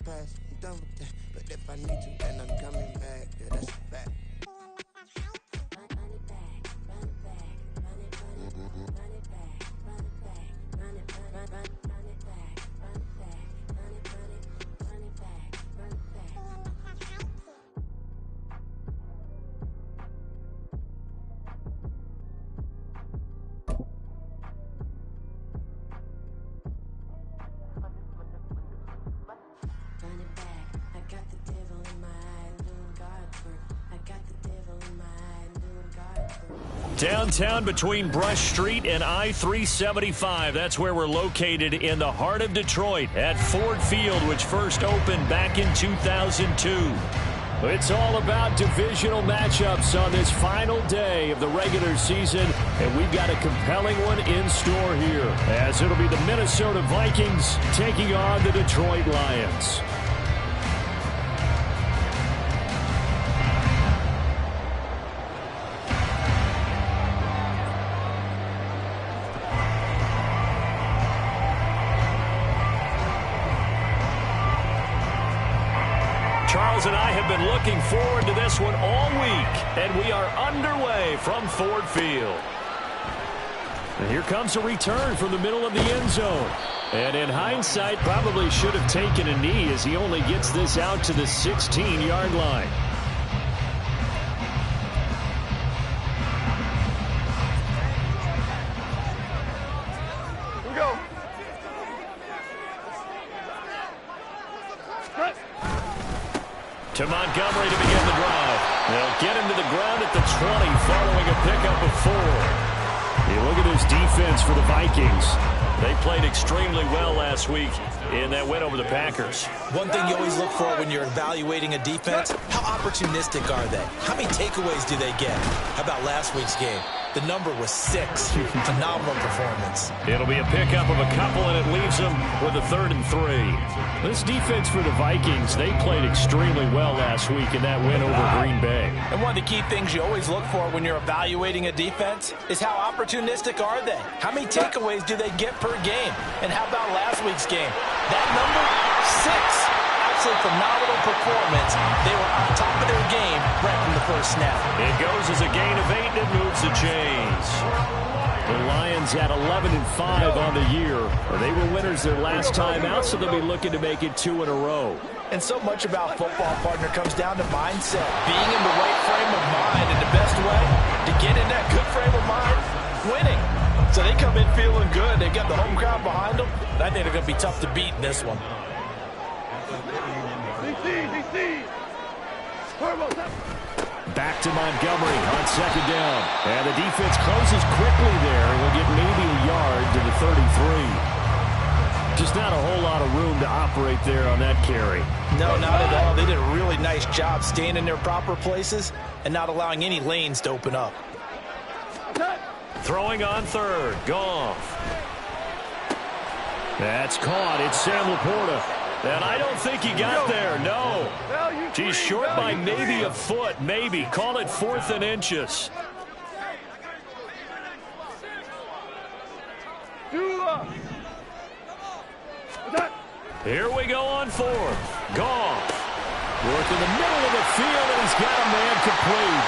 past, I'm done with that. But if I need you, then I'm coming back. Yeah, that's a fact. Downtown between Brush Street and I-375. That's where we're located in the heart of Detroit at Ford Field, which first opened back in 2002. It's all about divisional matchups on this final day of the regular season, and we've got a compelling one in store here, as it'll be the Minnesota Vikings taking on the Detroit Lions. Charles and I have been looking forward to this one all week, and we are underway from Ford Field. And here comes a return from the middle of the end zone. And in hindsight, probably should have taken a knee as he only gets this out to the 16-yard line. To Montgomery to begin the drive. They'll get him to the ground at the 20 following a pickup of 4. You look at this defense for the Vikings. They played extremely well last week in that win over the Packers. One thing you always look for when you're evaluating a defense, how opportunistic are they? How many takeaways do they get? How about last week's game? The number was 6. Phenomenal performance. It'll be a pickup of a couple, and it leaves them with a 3rd and 3. This defense for the Vikings, they played extremely well last week in that win over Green Bay. And one of the key things you always look for when you're evaluating a defense is how opportunistic are they? How many takeaways do they get per game? And how about last week's game? That number, 6. Absolutely phenomenal performance. They were on top of their game right from the first snap. It goes as a gain of 8, and it moves the chains. The Lions at 11-5 on the year. They were winners their last time out, so they'll be looking to make it 2 in a row. And so much about football, partner, comes down to mindset. Being in the right frame of mind, and the best way to get in that good frame of mind, winning. So they come in feeling good. They've got the home crowd behind them. I think they're going to be tough to beat in this one. Back to Montgomery on 2nd down. And the defense closes quickly there. He'll get maybe a yard to the 33. Just not a whole lot of room to operate there on that carry. No, not at all. They did a really nice job staying in their proper places and not allowing any lanes to open up. Throwing on 3rd. Goff. That's caught. It's Sam Laporta. And I don't think he got there, no. He's short by maybe a foot, maybe. Call it 4th and inches. Here we go on 4th. Goff. Work in the middle of the field, and he's got a man complete.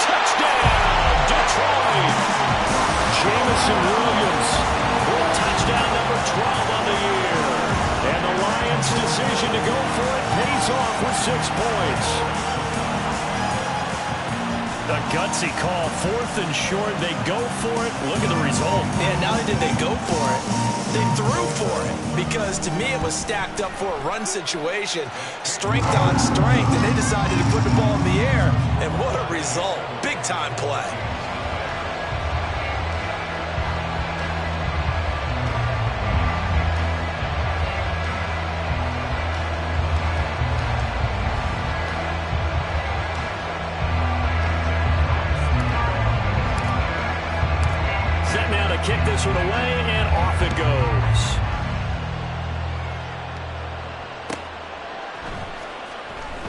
Touchdown, Detroit. Jamison Williams. Touchdown number 12 on the year. And the Lions' decision to go for it pays off with 6 points. A gutsy call, 4th and short. They go for it. Look at the result. And not only did they go for it, they threw for it. Because to me, it was stacked up for a run situation. Strength on strength. And they decided to put the ball in the air. And what a result. Big-time play. Kick this one away, and off it goes.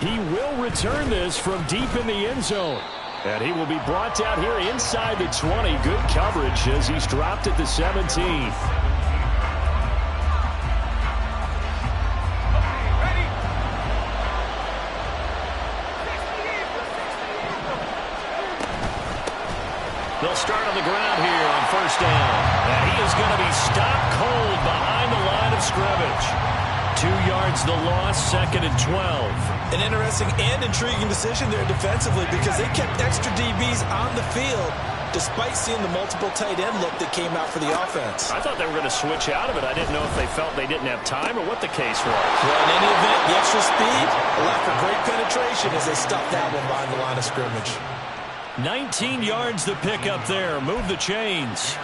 He will return this from deep in the end zone. And he will be brought down here inside the 20. Good coverage as he's dropped at the 17. They'll start on the ground here on first down. And he is going to be stopped cold behind the line of scrimmage. 2 yards the loss, 2nd and 12. An interesting and intriguing decision there defensively because they kept extra DBs on the field despite seeing the multiple tight end look that came out for the offense. I thought they were going to switch out of it. I didn't know if they felt they didn't have time or what the case was. Well, in any event, the extra speed, a lack of great penetration as they stopped that one behind the line of scrimmage. 19 yards the pick up there. Move the chains.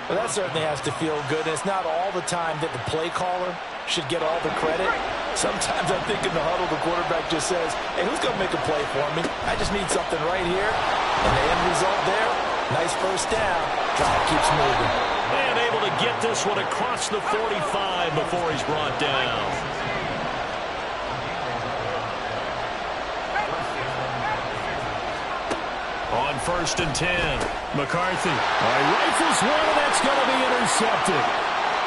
Well, that certainly has to feel good. And it's not all the time that the play caller should get all the credit. Sometimes I think in the huddle, the quarterback just says, hey, who's going to make a play for me? I just need something right here. And the end result there, nice first down. Drive keeps moving. And able to get this one across the 45 before he's brought down. On 1st and 10, McCarthy. Rifles one, and that's going to be intercepted.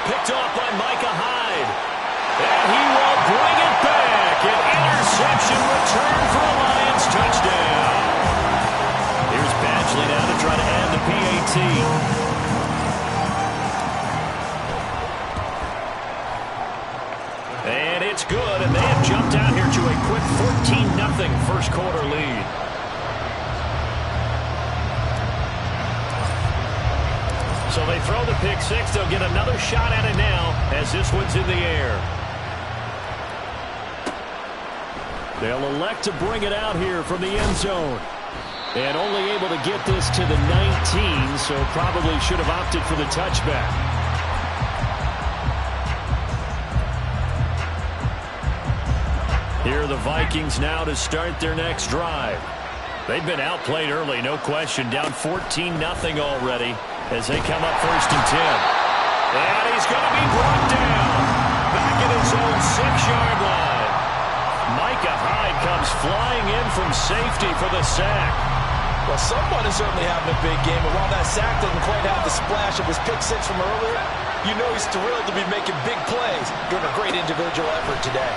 Picked off by Micah Hyde. And he will bring it back. An interception return for a Lions touchdown. Here's Badgley now to try to add the PAT. And it's good, and they have jumped out here to a quick 14-0 first quarter lead. So they throw the pick six. They'll get another shot at it now as this one's in the air. They'll elect to bring it out here from the end zone. And only able to get this to the 19, so probably should have opted for the touchback. Here are the Vikings now to start their next drive. They've been outplayed early, no question. Down 14-0 already as they come up 1st and 10. And he's going to be brought down back at his own 6-yard line. Micah Hyde comes flying in from safety for the sack. Well, someone is certainly having a big game, and while that sack didn't quite have the splash of his pick six from earlier, you know he's thrilled to be making big plays during a great individual effort today.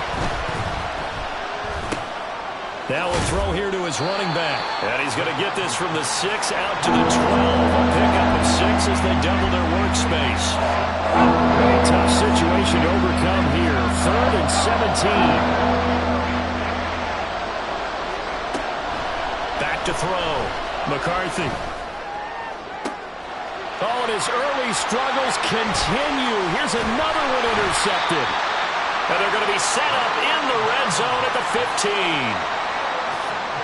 Now a throw here to his running back. And he's going to get this from the 6 out to the 12. A pickup of 6 as they double their workspace. A tough situation to overcome here. 3rd and 17. Back to throw. McCarthy. Oh, and his early struggles continue. Here's another one intercepted. And they're going to be set up in the red zone at the 15.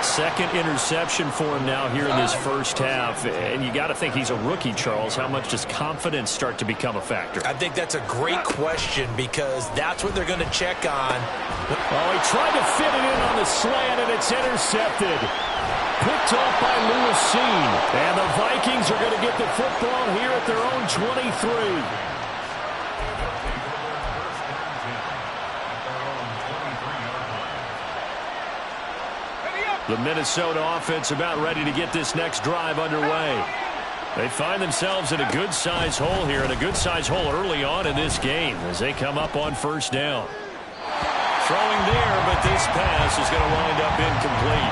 Second interception for him now here in this first half. And you got to think he's a rookie, Charles. How much does confidence start to become a factor? I think that's a great question because that's what they're going to check on. Oh, he tried to fit it in on the slant, and it's intercepted. Picked off by Lewis. And the Vikings are going to get the football here at their own 23. The Minnesota offense about ready to get this next drive underway. They find themselves in a good-sized hole here, and a good-sized hole early on in this game as they come up on 1st down. Throwing there, but this pass is going to wind up incomplete.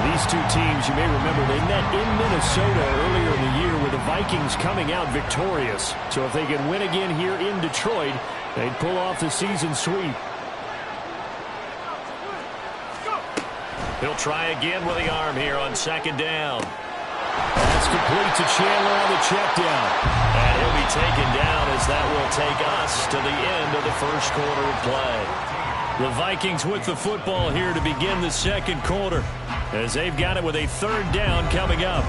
These two teams, you may remember, they met in Minnesota earlier in the year with the Vikings coming out victorious. So if they can win again here in Detroit, they'd pull off the season sweep. He'll try again with the arm here on 2nd down. That's complete to Chandler on the check down. And he'll be taken down as that will take us to the end of the first quarter of play. The Vikings with the football here to begin the second quarter as they've got it with a 3rd down coming up.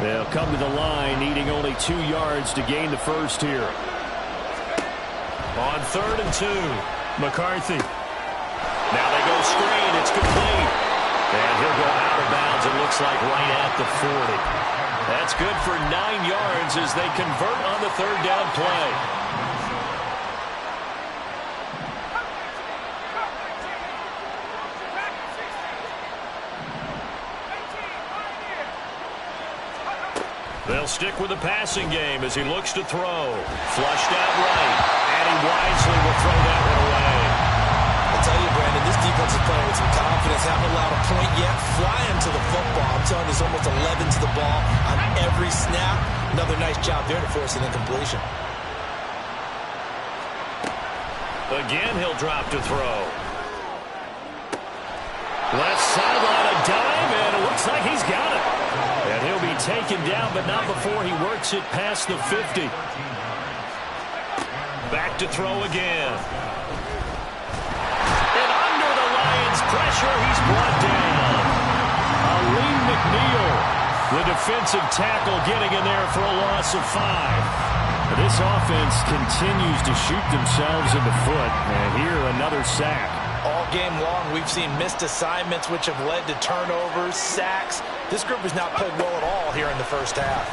They'll come to the line, needing only 2 yards to gain the first here. On 3rd and 2, McCarthy. Now they go screen. It's complete. And he'll go out of bounds, it looks like right at the 40. That's good for 9 yards as they convert on the 3rd down play. They'll stick with the passing game as he looks to throw. Flushed out right, and he wisely will throw that one away. I tell you, Brandon, this defense is playing with some confidence. Haven't allowed a point yet. Flying to the football. I'm telling you, there's almost 11 to the ball on every snap. Another nice job there to force an incompletion. Again, he'll drop to throw. Left sideline, a dime, and it looks like he's got it. And he'll be taken down, but not before he works it past the 50. Back to throw again. And under the Lions' pressure, he's brought down. Aleem McNeil, the defensive tackle, getting in there for a loss of 5. This offense continues to shoot themselves in the foot. And here, another sack. All game long, we've seen missed assignments, which have led to turnovers, sacks. This group has not played well at all here in the first half.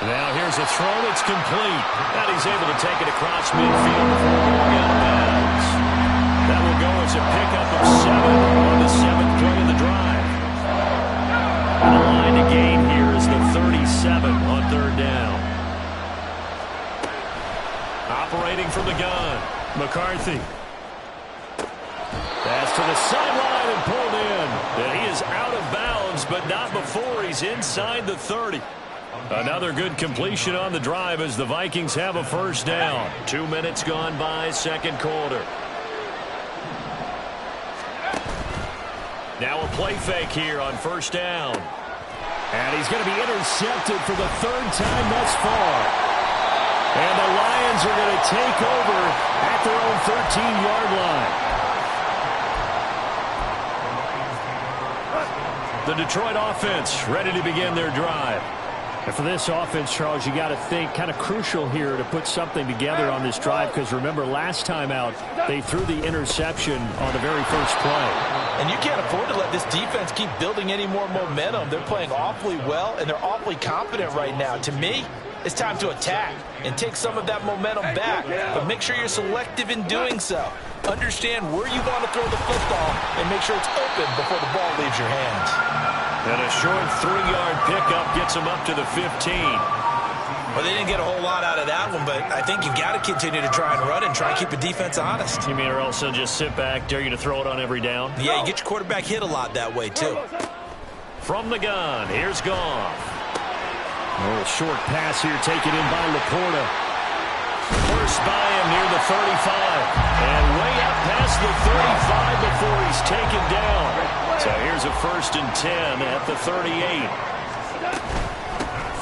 Now here's a throw that's complete. And he's able to take it across midfield before going out of bounds. That will go as a pickup of 7 on the 7th play of the drive. And the line to gain here is the 37 on 3rd down. Operating from the gun, McCarthy. Pass to the sideline and pulled in. And he is out of bounds, but not before he's inside the 30. Another good completion on the drive as the Vikings have a first down. 2 minutes gone by, second quarter. Now a play fake here on first down. And he's going to be intercepted for the 3rd time thus far. And the Lions are going to take over at their own 13-yard line. The Detroit offense ready to begin their drive. And for this offense, Charles, you got to think kind of crucial here to put something together on this drive, because remember, last time out, they threw the interception on the very first play. And you can't afford to let this defense keep building any more momentum. They're playing awfully well, and they're awfully confident right now. To me, it's time to attack and take some of that momentum back, but make sure you're selective in doing so. Understand where you want to throw the football and make sure it's open before the ball leaves your hands. And a short 3-yard pickup gets him up to the 15. Well, they didn't get a whole lot out of that one, but I think you've got to continue to try and run and try and keep the defense honest. You mean or else they'll just sit back, dare you to throw it on every down? Yeah, you get your quarterback hit a lot that way, too. From the gun, here's Goff. A little short pass here taken in by Laporta. First by him near the 35. And way up past the 35 before he's taken down. So here's a 1st and 10 at the 38.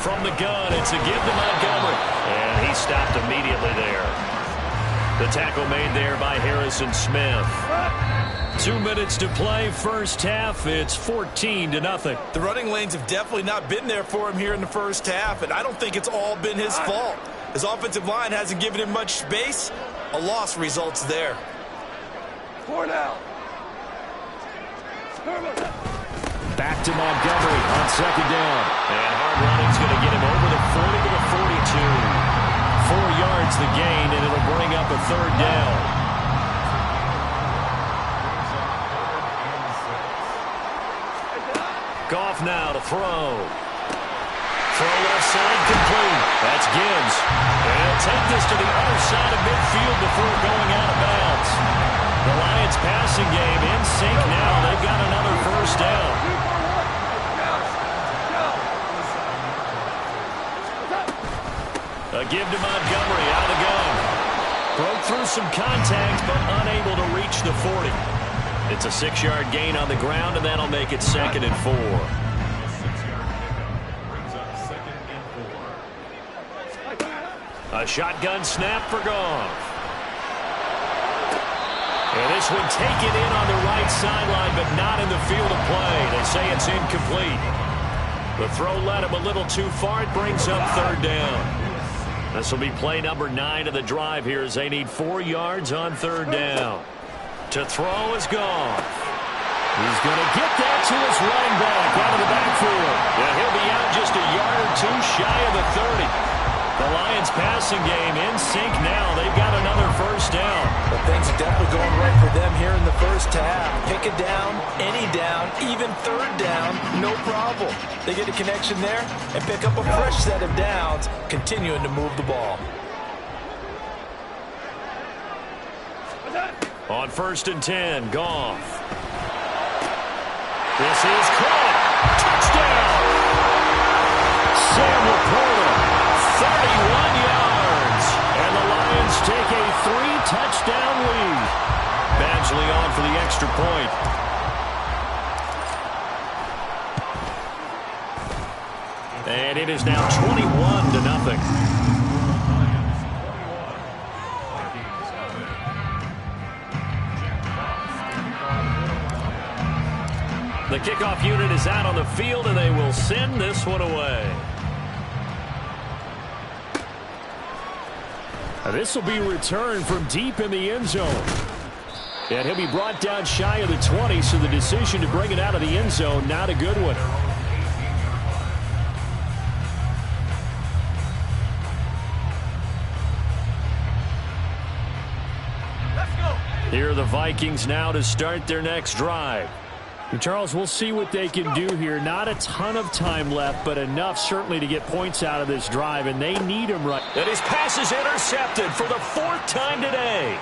From the gun, it's a give to Montgomery. And he stopped immediately there. The tackle made there by Harrison Smith. 2 minutes to play, first half. It's 14-0. The running lanes have definitely not been there for him here in the first half, and I don't think it's all been his fault. His offensive line hasn't given him much space. A loss results there. 4 now. Back to Montgomery on 2nd down. And hard running's going to get him over the 40 to the 42. 4 yards the gain, and it'll bring up a 3rd down. Goff now to throw. Throw left side complete. That's Gibbs. And he'll take this to the other side of midfield before going out of bounds. The Lions passing game in sync now. They've got another first down. A give to Montgomery out of the gun. Broke through some contact, but unable to reach the 40. It's a 6-yard gain on the ground, and that'll make it 2nd and 4. A shotgun snap for Goff. And this one taken in on the right sideline, but not in the field of play. They say it's incomplete. The throw led him a little too far. It brings up 3rd down. This will be play number 9 of the drive here as they need 4 yards on 3rd down. To throw is Goff. He's going to get that to his running back out of the backfield. Yeah, he'll be out just a yard or 2 shy of the 30. The Lions passing game in sync now. They've got another first down. But things are definitely going right for them here in the first half. Picking a down, any down, even third down, no problem. They get a connection there and pick up a fresh set of downs, continuing to move the ball. On 1st and 10, Goff. This is caught. Touchdown! Sam Laporta, 31 yards. And the Lions take a 3-touchdown lead. Badgley on for the extra point. And it is now 21-0. The kickoff unit is out on the field, and they will send this one away. This will be returned from deep in the end zone. And he'll be brought down shy of the 20, so the decision to bring it out of the end zone, not a good one. Here are the Vikings now to start their next drive. And Charles, we'll see what they can do here. Not a ton of time left, but enough certainly to get points out of this drive, and they need him right. And his pass is intercepted for the 4th time today.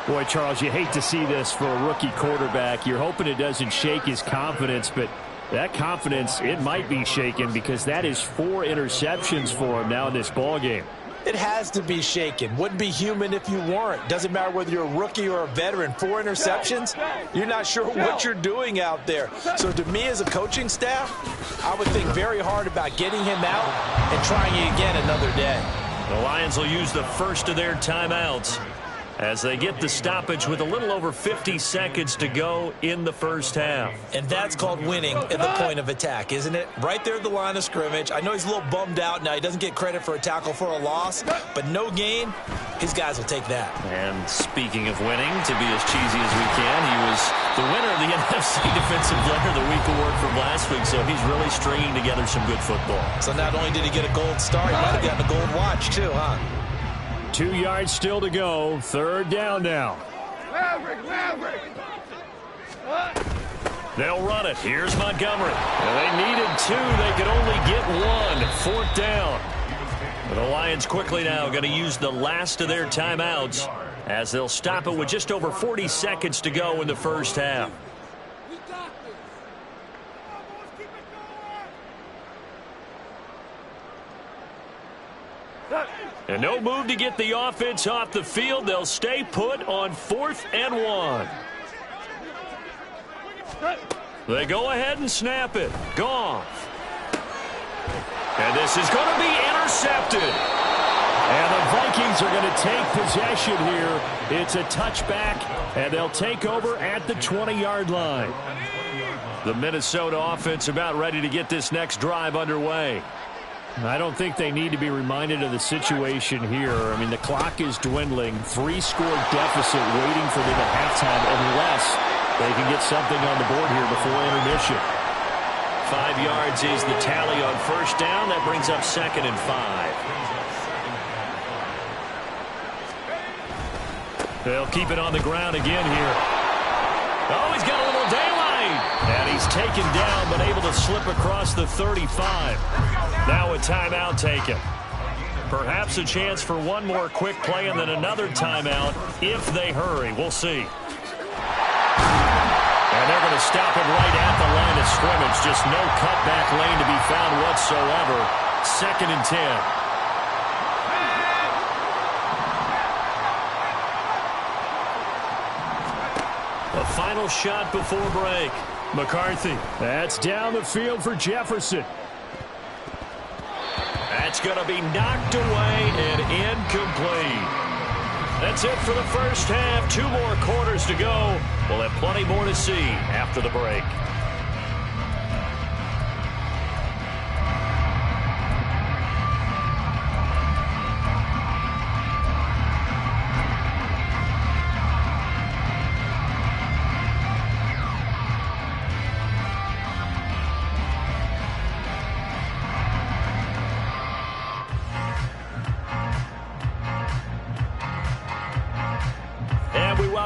Boy, Charles, you hate to see this for a rookie quarterback. You're hoping it doesn't shake his confidence, but that confidence, it might be shaken because that is 4 interceptions for him now in this ballgame. It has to be shaken. Wouldn't be human if you weren't. Doesn't matter whether you're a rookie or a veteran. 4 interceptions, you're not sure what you're doing out there. So to me as a coaching staff, I would think very hard about getting him out and trying it again another day. The Lions will use the first of their timeouts as they get the stoppage with a little over 50 seconds to go in the first half. And that's called winning at the point of attack, isn't it? Right there at the line of scrimmage. I know he's a little bummed out now. He doesn't get credit for a tackle for a loss, but no gain, his guys will take that. And speaking of winning, to be as cheesy as we can, he was the winner of the NFC Defensive Player of the Week award from last week, so he's really stringing together some good football. So not only did he get a gold star, he might have gotten a gold watch too, huh? 2 yards still to go. 3rd down now. They'll run it. Here's Montgomery. Well, they needed 2. They could only get 1. 4th down. The Lions quickly now going to use the last of their timeouts as they'll stop it with just over 40 seconds to go in the first half. And no move to get the offense off the field. They'll stay put on 4th and 1. They go ahead and snap it. Goff. And this is going to be intercepted. And the Vikings are going to take possession here. It's a touchback, and they'll take over at the 20-yard line. The Minnesota offense about ready to get this next drive underway. I don't think they need to be reminded of the situation here. I mean, the clock is dwindling. 3-score deficit waiting for them at halftime unless they can get something on the board here before intermission. 5 yards is the tally on 1st down. That brings up 2nd and 5. They'll keep it on the ground again here. Oh, he's got a little daylight. And he's taken down, but able to slip across the 35. Now a timeout taken. Perhaps a chance for one more quick play and then another timeout if they hurry. We'll see. And they're going to stop it right at the line of scrimmage. Just no cutback lane to be found whatsoever. 2nd and 10. A final shot before break. McCarthy. That's down the field for Jefferson. That's going to be knocked away and incomplete. That's it for the first half. 2 more quarters to go. We'll have plenty more to see after the break.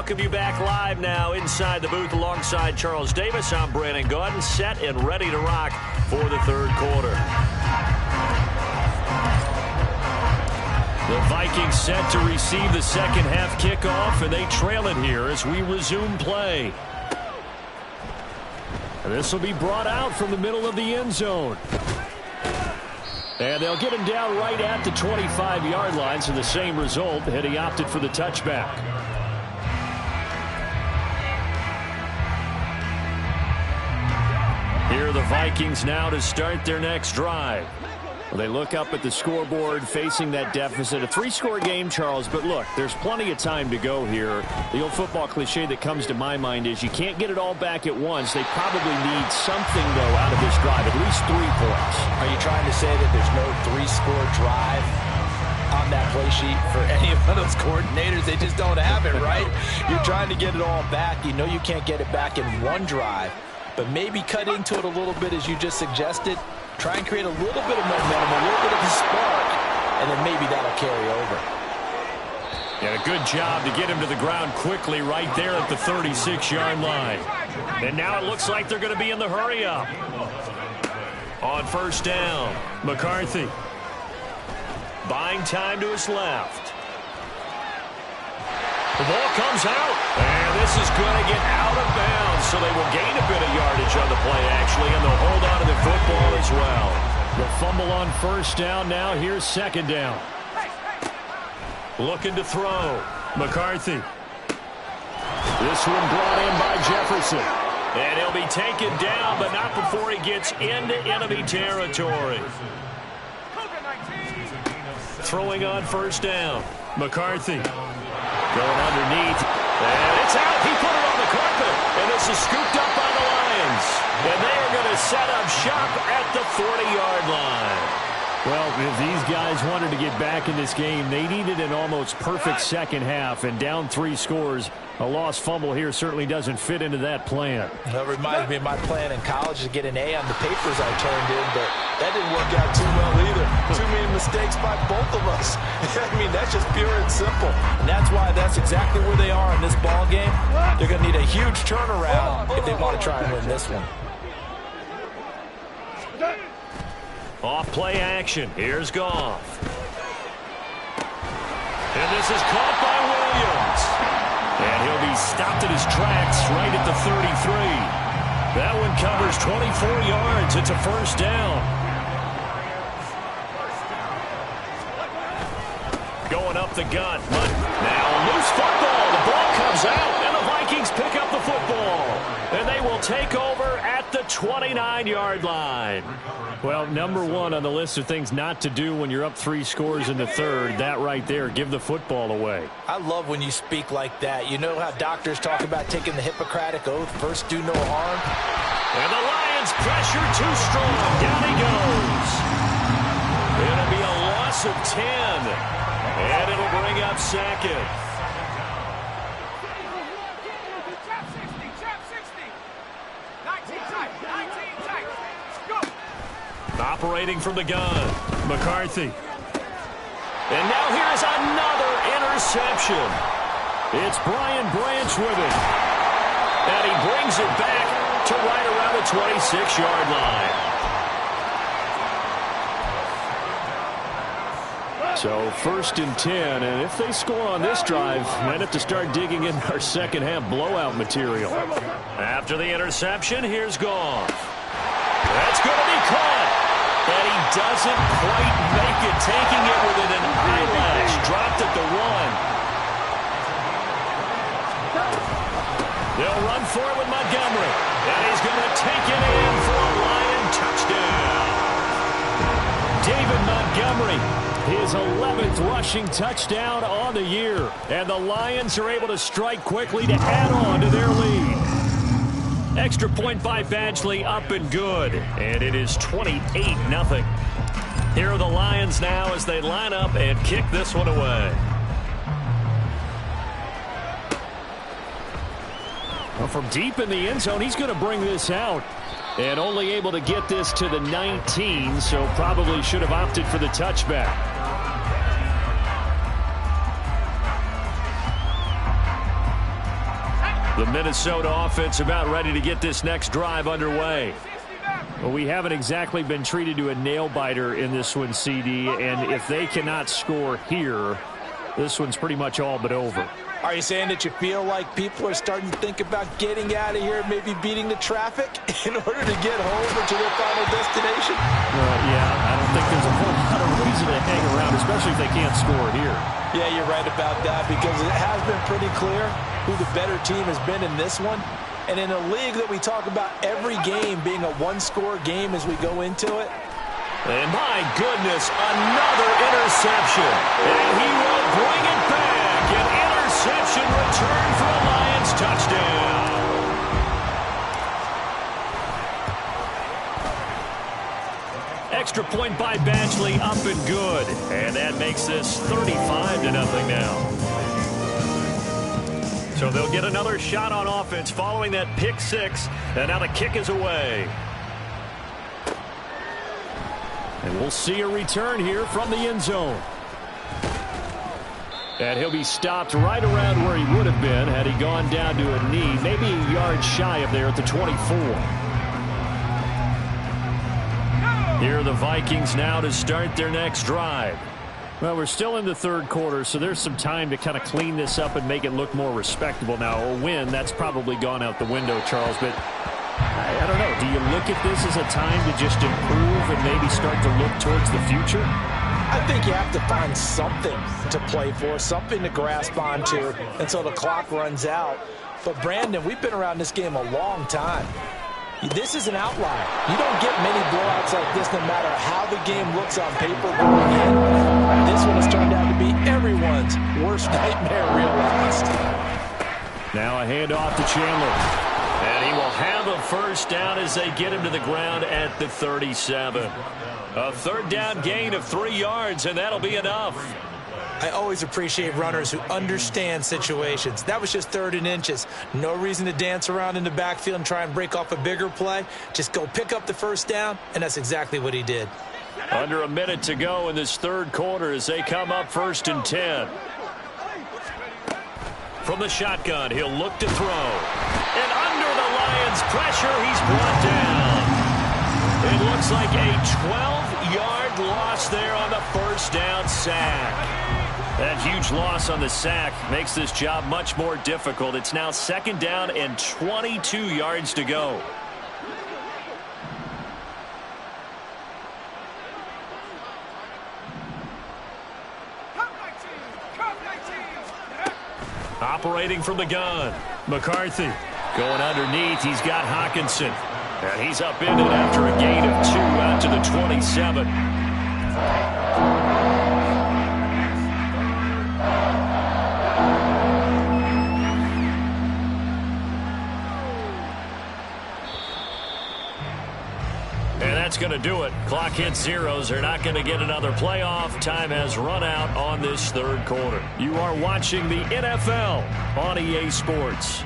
welcome you back live now inside the booth alongside Charles Davis. I'm Brandon Gaudin, set and ready to rock for the third quarter. The Vikings set to receive the second half kickoff, and they trail it here as we resume play. And this will be brought out from the middle of the end zone. And they'll get him down right at the 25-yard line, so the same result had he opted for the touchback. Here are the Vikings now to start their next drive. Well, they look up at the scoreboard facing that deficit. A three-score game, Charles, but look, there's plenty of time to go here. The old football cliche that comes to my mind is you can't get it all back at once. They probably need something, though, out of this drive, at least 3 points. Are you trying to say that there's no three-score drive on that play sheet for any of those coordinators? They just don't have it, right? You're trying to get it all back. You know you can't get it back in one drive, but maybe cut into it a little bit as you just suggested. Try and create a little bit of momentum, a little bit of a spark, and then maybe that'll carry over. And a good job to get him to the ground quickly right there at the 36-yard line. And now it looks like they're going to be in the hurry-up. On first down, McCarthy. Buying time to his left. The ball comes out, and this is going to get out of bounds, so they will gain a bit of yardage on the play, actually, and they'll hold on to the football as well. The fumble on first down. Now here's second down. Looking to throw. McCarthy. This one brought in by Jefferson. And he'll be taken down, but not before he gets into enemy territory. Throwing on first down. McCarthy. Going underneath, and it's out. He put it on the carpet, and this is scooped up by the Lions. And they are going to set up shop at the 40-yard line. Well, if these guys wanted to get back in this game, they needed an almost perfect second half, and down 3 scores. A lost fumble here certainly doesn't fit into that plan. That reminds me of my plan in college to get an A on the papers I turned in, but that didn't work out too well either. Too many mistakes by both of us. I mean, that's just pure and simple. And that's why that's exactly where they are in this ball game. They're going to need a huge turnaround if they want to try and win this one. Off play action. Here's Goff. And this is caught by Williams. And he'll be stopped at his tracks right at the 33. That one covers 24 yards. It's a first down. Going up the gut. But now a loose football. The ball comes out, and the Vikings pick up the football. And they will take over at the 29-yard line. Well, number one on the list of things not to do when you're up 3 scores in the third, that right there, give the football away. I love when you speak like that. You know how doctors talk about taking the Hippocratic Oath, first do no harm? And the Lions pressure too strong. Down he goes. It'll be a loss of 10. And it'll bring up second. Operating from the gun, McCarthy. And now here's another interception. It's Brian Branch with it. And he brings it back to right around the 26-yard line. So first and 10, and if they score on this drive, might have to start digging in our second half blowout material. After the interception, here's Goff. That's going to be caught. And he doesn't quite make it, taking it within an eyelash. Dropped at the 1. They'll run for it with Montgomery. And he's going to take it in for a Lion touchdown. David Montgomery, his 11th rushing touchdown on the year. And the Lions are able to strike quickly to add on to their lead. Extra point by Badgley, up and good. And it is 28-0. Here are the Lions now as they line up and kick this one away. Well, from deep in the end zone, he's going to bring this out. And only able to get this to the 19, so probably should have opted for the touchback. The Minnesota offense about ready to get this next drive underway. Well, we haven't exactly been treated to a nail-biter in this one, CD, and if they cannot score here, this one's pretty much all but over. Are you saying that you feel like people are starting to think about getting out of here, maybe beating the traffic in order to get home or to their final destination? Yeah, I don't think there's a whole lot of reason to hang around, especially if they can't score here. Yeah, you're right about that because it has been pretty clear who the better team has been in this one. And in a league that we talk about every game being a one-score game as we go into it. And my goodness, another interception. And he will bring it back. An interception return for a Lions touchdown. Extra point by Badgley, up and good. And that makes this 35-0 now. So they'll get another shot on offense following that pick six. And now the kick is away. And we'll see a return here from the end zone. And he'll be stopped right around where he would have been had he gone down to a knee, maybe a yard shy of there at the 24. Here are the Vikings now to start their next drive. Well, we're still in the third quarter, so there's some time to kind of clean this up and make it look more respectable. Now, a win, that's probably gone out the window, Charles, but I don't know. Do you look at this as a time to just improve and maybe start to look towards the future? I think you have to find something to play for, something to grasp onto until the clock runs out. But, Brandon, we've been around this game a long time. This is an outlier. You don't get many blowouts like this no matter how the game looks on paper going in. This one has turned out to be everyone's worst nightmare realized. Now a handoff to Chandler. And he will have a first down as they get him to the ground at the 37. A third down gain of 3 yards, and that'll be enough. I always appreciate runners who understand situations. That was just 3rd and inches. No reason to dance around in the backfield and try and break off a bigger play. Just go pick up the first down, and that's exactly what he did. Under a minute to go in this third quarter as they come up 1st and 10. From the shotgun, he'll look to throw. And under the Lions' pressure, he's brought down. It looks like a 12-yard loss there on the first down sack. That huge loss on the sack makes this job much more difficult. It's now 2nd down and 22 yards to go. Operating from the gun, McCarthy going underneath. He's got Hawkinson. And he's up in it after a gain of 2 out to the 27. And that's going to do it. Clock hits zeros. They're not going to get another playoff. Time has run out on this third quarter. You are watching the NFL on EA Sports.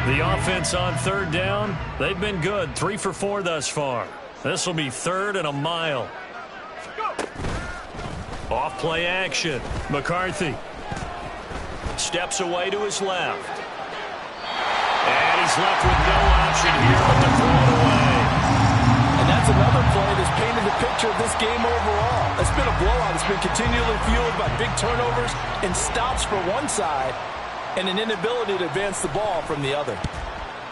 The offense on 3rd down, they've been good. 3 for 4 thus far. This will be 3rd and a mile. Off play action. McCarthy steps away to his left. And he's left with no option here but to throw it away. And that's another play that's painted the picture of this game overall. It's been a blowout. It's been continually fueled by big turnovers and stops for one side and an inability to advance the ball from the other.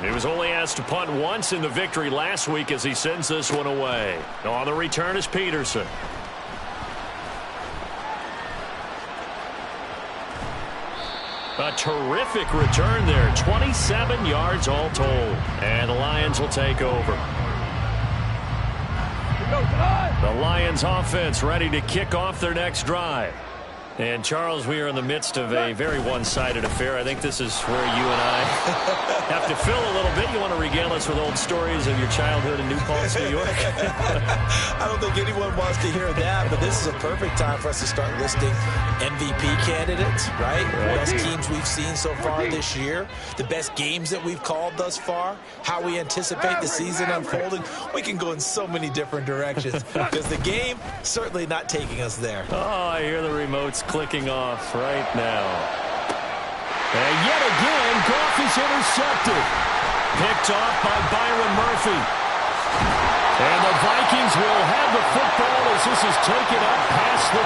He was only asked to punt once in the victory last week as he sends this one away. On the return is Peterson. A terrific return there. 27 yards all told. And the Lions will take over. The Lions offense ready to kick off their next drive. And, Charles, we are in the midst of a very one-sided affair. I think this is where you and I have to fill a little bit. You want to regale us with old stories of your childhood in New Paltz, New York? I don't think anyone wants to hear that, but this is a perfect time for us to start listing MVP candidates, right? The best teams we've seen so far this year, the best games that we've called thus far, how we anticipate the season unfolding. We can go in so many different directions because the game certainly not taking us there. Oh, I hear the remotes clicking off right now. And yet again, Goff is intercepted. Picked off by Byron Murphy. And the Vikings will have the football as this is taken up past the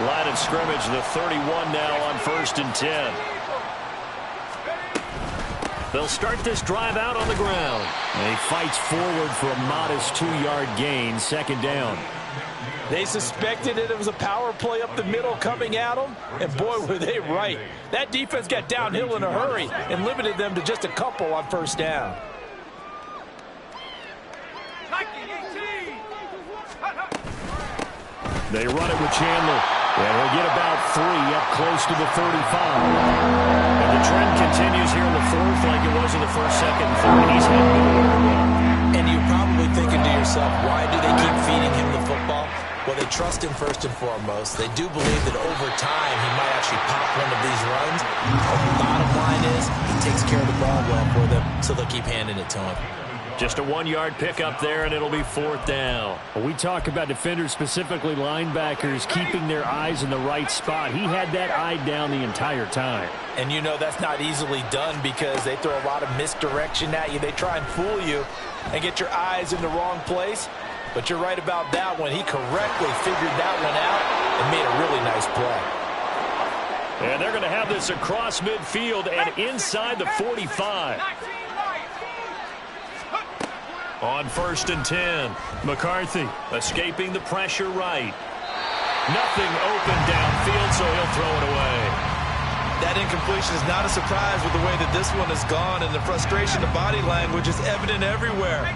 30. Line of scrimmage, the 31 now on 1st and 10. They'll start this drive out on the ground. And he fights forward for a modest 2-yard gain, 2nd down. They suspected it was a power play up the middle coming at them, and boy, were they right. That defense got downhill in a hurry and limited them to just a couple on 1st down. They run it with Chandler. And he'll get about 3 up close to the 35. And the trend continues here in the 4th like it was in the 1st, 2nd, and 3rd. He's had nowhere to run. And you're probably thinking to yourself, why do they keep feeding him the football? Well, they trust him first and foremost. They do believe that over time he might actually pop one of these runs. But the bottom line is he takes care of the ball well for them, so they'll keep handing it to him. Just a 1-yard pickup there, and it'll be 4th down. We talk about defenders, specifically linebackers, keeping their eyes in the right spot. He had that eye down the entire time. And you know that's not easily done because they throw a lot of misdirection at you. They try and fool you and get your eyes in the wrong place. But you're right about that one. He correctly figured that one out and made a really nice play. And they're going to have this across midfield and inside the 45. On 1st and 10, McCarthy escaping the pressure right. Nothing open downfield, so he'll throw it away. That incompletion is not a surprise with the way that this one has gone, and the frustration, the body language is evident everywhere.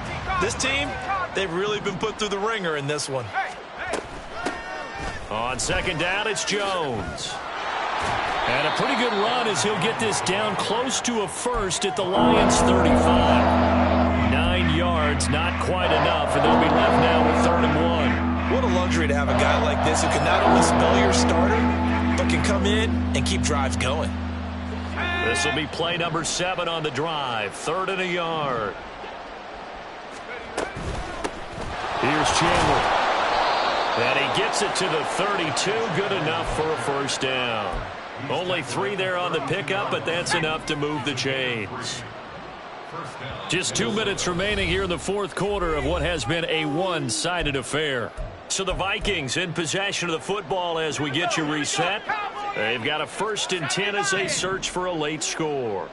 This team, they've really been put through the ringer in this one. On 2nd down, it's Jones. And a pretty good run as he'll get this down close to a 1st at the Lions' 35. 9 yards, not quite enough, and they'll be left now with 3rd and 1. What a luxury to have a guy like this who can not only spell your starter, but can come in and keep drives going. This will be play number 7 on the drive. 3rd and a yard. Here's Chandler. And he gets it to the 32. Good enough for a 1st down. Only 3 there on the pickup, but that's enough to move the chains. Just 2 minutes remaining here in the 4th quarter of what has been a one-sided affair. So the Vikings in possession of the football as we get you reset. They've got a 1st and 10 as they search for a late score.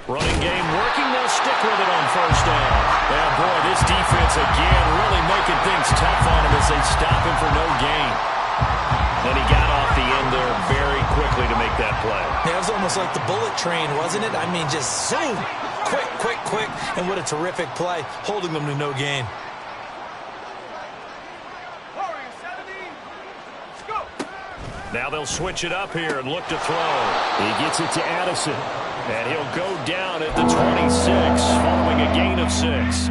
Running game working. They'll stick with it on 1st down. Yeah, boy, this defense again really making things tough on him as they stop him for no gain. Then he got off the end there very quickly to make that play. Yeah, it was almost like the bullet train, wasn't it? I mean, just zoom. Quick, quick, quick. And what a terrific play, holding them to no gain. Now they'll switch it up here and look to throw. He gets it to Addison. And he'll go down at the 26 following a gain of 6.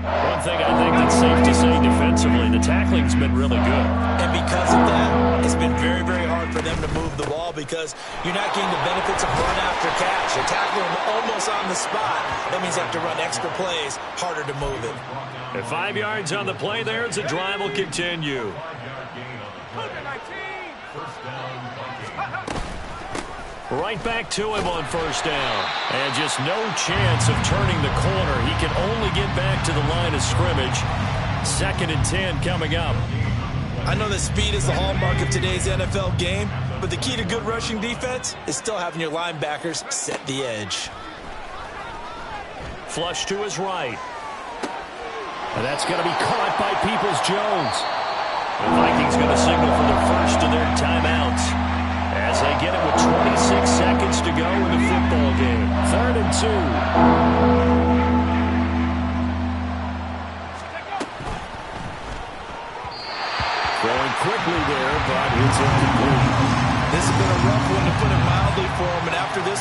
One thing I think that's safe to say defensively, the tackling's been really good. And because of that, it's been very, very hard for them to move the ball because you're not getting the benefits of run after catch. You're tackling them almost on the spot. That means you have to run extra plays, harder to move it. At 5 yards on the play there as the drive will continue. Right back to him on 1st down. And just no chance of turning the corner. He can only get back to the line of scrimmage. 2nd and 10 coming up. I know that speed is the hallmark of today's NFL game, but the key to good rushing defense is still having your linebackers set the edge. Flush to his right. And that's going to be caught by Peoples-Jones. The Vikings going to signal for the first of their timeouts as they get it with 26 seconds to go in the football game. 3rd and 2.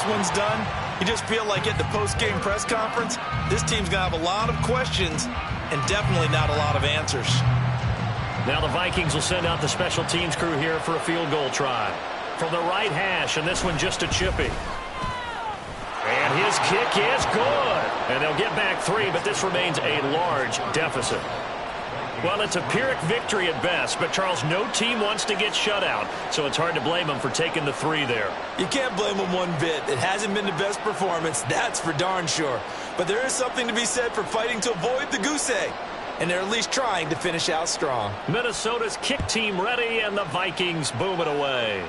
this one's done, you just feel like at the post-game press conference, this team's going to have a lot of questions and definitely not a lot of answers. Now the Vikings will send out the special teams crew here for a field goal try. From the right hash, and this one just a chippy. And his kick is good. And they'll get back 3, but this remains a large deficit. Well, it's a Pyrrhic victory at best, but Charles, no team wants to get shut out, so it's hard to blame them for taking the 3 there. You can't blame them one bit. It hasn't been the best performance, that's for darn sure. But there is something to be said for fighting to avoid the goose egg. And they're at least trying to finish out strong. Minnesota's kick team ready, and the Vikings boom it away.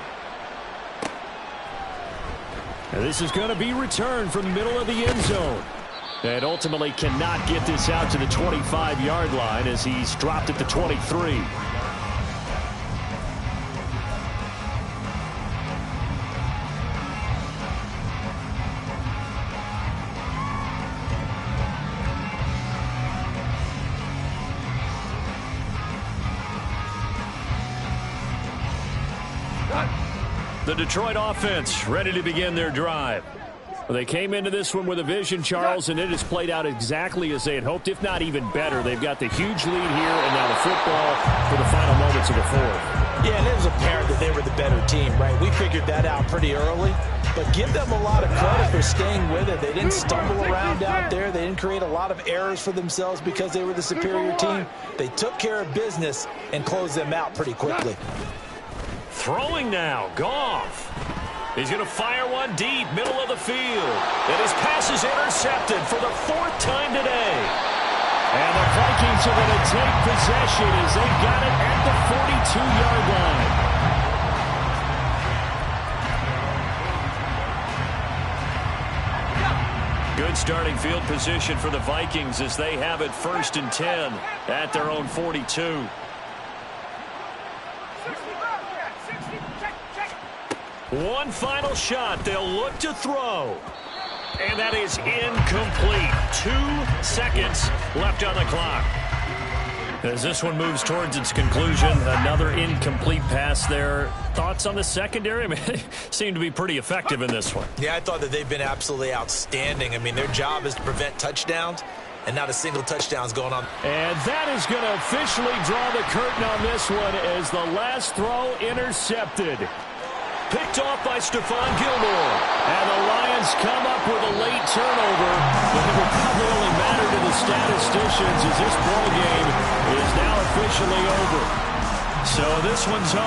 And this is going to be returned from the middle of the end zone. And ultimately cannot get this out to the 25-yard line as he's dropped at the 23. The Detroit offense ready to begin their drive. Well, they came into this one with a vision, Charles, and it has played out exactly as they had hoped, if not even better. They've got the huge lead here, and now the football for the final moments of the fourth. Yeah, and it was apparent that they were the better team, right? We figured that out pretty early, but give them a lot of credit for staying with it. They didn't stumble around out there. They didn't create a lot of errors for themselves because they were the superior team. They took care of business and closed them out pretty quickly. Throwing now, Goff. He's going to fire one deep, middle of the field. And his pass is intercepted for the 4th time today. And the Vikings are going to take possession as they got it at the 42-yard line. Good starting field position for the Vikings as they have it 1st and 10 at their own 42. One final shot. They'll look to throw. And that is incomplete. 2 seconds left on the clock. As this one moves towards its conclusion, another incomplete pass there. Thoughts on the secondary? I mean, they seem to be pretty effective in this one. Yeah, I thought that they've been absolutely outstanding. I mean, their job is to prevent touchdowns, and not a single touchdown's going on. And that is going to officially draw the curtain on this one as the last throw intercepted. Picked off by Stephon Gilmore. And the Lions come up with a late turnover, but it will probably only matter to the statisticians as this ball game is now officially over. So this one's over.